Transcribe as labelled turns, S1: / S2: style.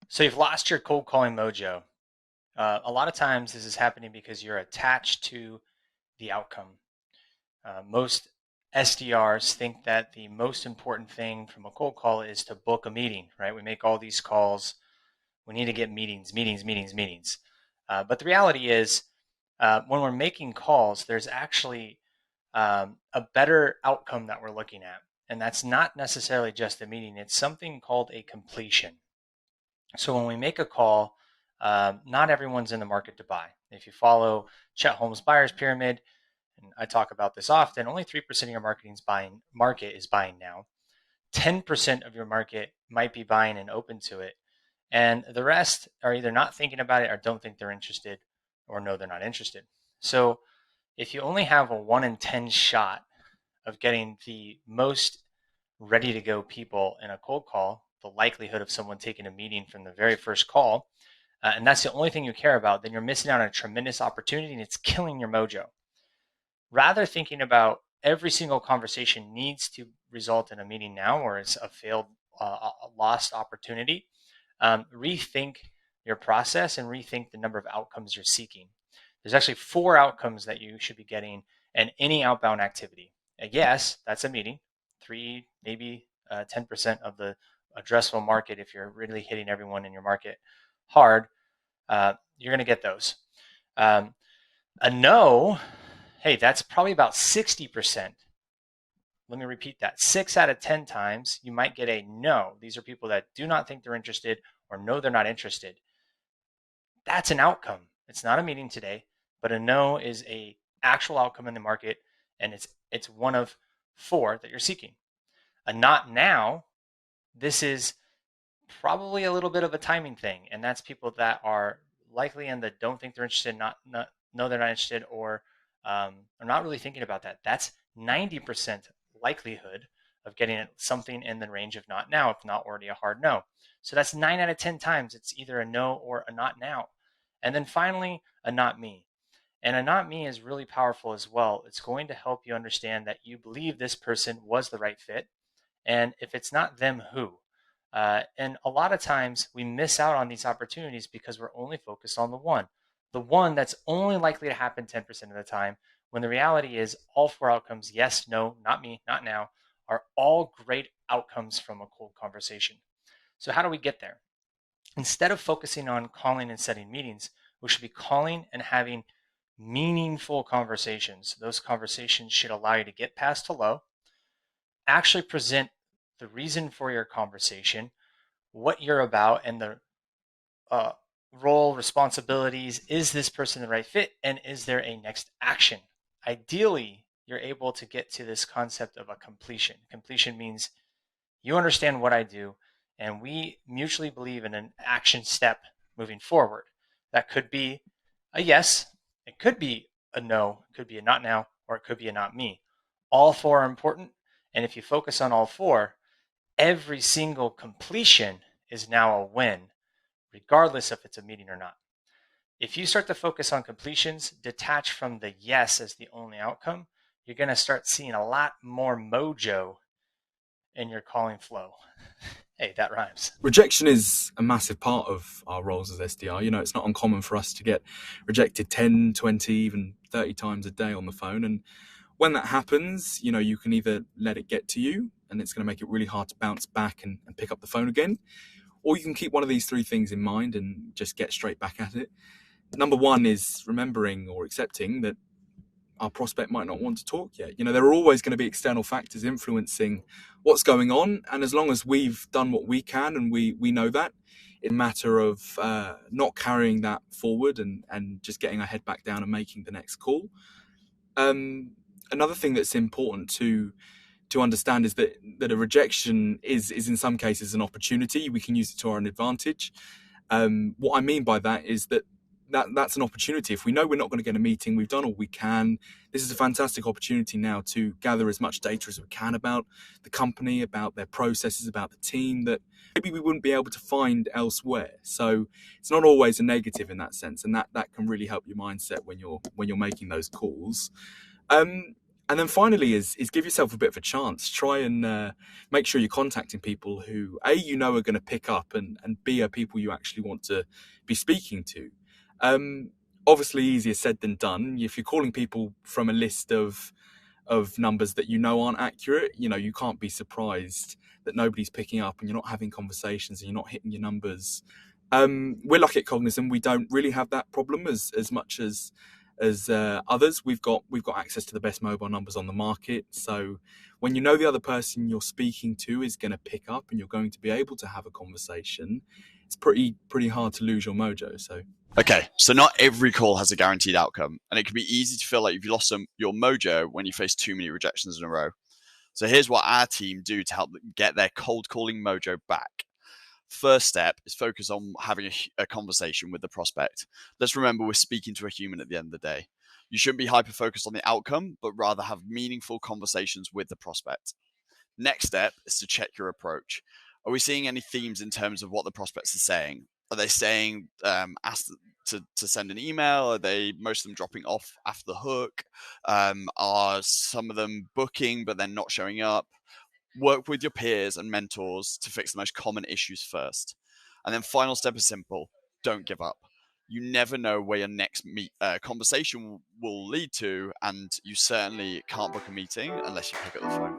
S1: So you've lost your cold calling mojo. A lot of times this is happening because you're attached to the outcome. Most SDRs think that the most important thing from a cold call is to book a meeting, right? We make all these calls. We need to get meetings, meetings, meetings, meetings. But the reality is, when we're making calls, there's actually a better outcome that we're looking at. And that's not necessarily just a meeting. It's something called a completion. So when we make a call, not everyone's in the market to buy. If you follow Chet Holmes' buyer's pyramid, and I talk about this often, only 3% of your market is buying now. 10% of your market might be buying and open to it. And the rest are either not thinking about it or don't think they're interested or know they're not interested. So if you only have a 1 in 10 shot of getting the most ready to go people in a cold call, the likelihood of someone taking a meeting from the very first call, and that's the only thing you care about, then you're missing out on a tremendous opportunity and it's killing your mojo. Rather thinking about every single conversation needs to result in a meeting now or it's a failed, a lost opportunity, rethink your process and rethink the number of outcomes you're seeking. There's actually 4 outcomes that you should be getting in any outbound activity. Yes, that's a meeting. 3, maybe 10% of the addressable market, if you're really hitting everyone in your market hard, you're going to get those. A no, hey, that's probably about 60%. Let me repeat that. 6 out of 10 times, you might get a no. These are people that do not think they're interested or know they're not interested. That's an outcome. It's not a meeting today, but a no is a actual outcome in the market, and it's one of 4 that you're seeking. A not now, this is probably a little bit of a timing thing, and that's people that are likely in the don't think they're interested, know they're not interested, or are not really thinking about that. That's 90% likelihood of getting something in the range of not now, if not already a hard no. So that's 9 out of 10 times it's either a no or a not now. And then finally, a not me. And a not me is really powerful as well. It's going to help you understand that you believe this person was the right fit. And if it's not them, who? And a lot of times we miss out on these opportunities because we're only focused on the one that's only likely to happen 10% of the time, when the reality is all 4 outcomes, yes, no, not me, not now, are all great outcomes from a cold conversation. So how do we get there? Instead of focusing on calling and setting meetings, we should be calling and having meaningful conversations. Those conversations should allow you to get past hello, actually present the reason for your conversation, what you're about, and the role, responsibilities. Is this person the right fit? And is there a next action? Ideally, you're able to get to this concept of a completion. Completion means you understand what I do, and we mutually believe in an action step moving forward. That could be a yes, it could be a no, it could be a not now, or it could be a not me. All 4 are important, and if you focus on all 4, every single completion is now a win, regardless if it's a meeting or not. If you start to focus on completions, detach from the yes as the only outcome, you're going to start seeing a lot more mojo in your calling flow. Hey, that rhymes.
S2: Rejection is a massive part of our roles as SDR. It's not uncommon for us to get rejected 10, 20, even 30 times a day on the phone. And when that happens, you can either let it get to you and it's going to make it really hard to bounce back and pick up the phone again, or you can keep one of these 3 things in mind and just get straight back at it. Number 1 is remembering or accepting that our prospect might not want to talk yet. There are always going to be external factors influencing what's going on. And as long as we've done what we can and we know that, it's a matter of not carrying that forward and just getting our head back down and making the next call. Another thing that's important to understand is that a rejection is in some cases an opportunity. We can use it to our advantage. What I mean by that is that's an opportunity. If we know we're not going to get a meeting, we've done all we can. This is a fantastic opportunity now to gather as much data as we can about the company, about their processes, about the team that maybe we wouldn't be able to find elsewhere. So it's not always a negative in that sense, and that can really help your mindset when you're making those calls. And then finally is give yourself a bit of a chance. Try and make sure you're contacting people who you know are going to pick up, and B, are people you actually want to be speaking to. Obviously, easier said than done. If you're calling people from a list of numbers that you know aren't accurate, you can't be surprised that nobody's picking up and you're not having conversations and you're not hitting your numbers. We're lucky at Cognism. We don't really have that problem as much as others. We've got access to the best mobile numbers on the market. So when you know the other person you're speaking to is going to pick up and you're going to be able to have a conversation, it's pretty hard to lose your mojo. So
S3: okay, so not every call has a guaranteed outcome, and it can be easy to feel like you've lost your mojo when you face too many rejections in a row. So here's what our team do to help them get their cold calling mojo back. First step is focus on having a conversation with the prospect. Let's remember we're speaking to a human at the end of the day. You shouldn't be hyper-focused on the outcome, but rather have meaningful conversations with the prospect. Next step is to check your approach. Are we seeing any themes in terms of what the prospects are saying? Are they saying ask to send an email? Are they most of them dropping off after the hook? Are some of them booking but then not showing up? Work with your peers and mentors to fix the most common issues first. And then final step is simple. Don't give up. You never know where your next conversation will lead to, and you certainly can't book a meeting unless you pick up the phone.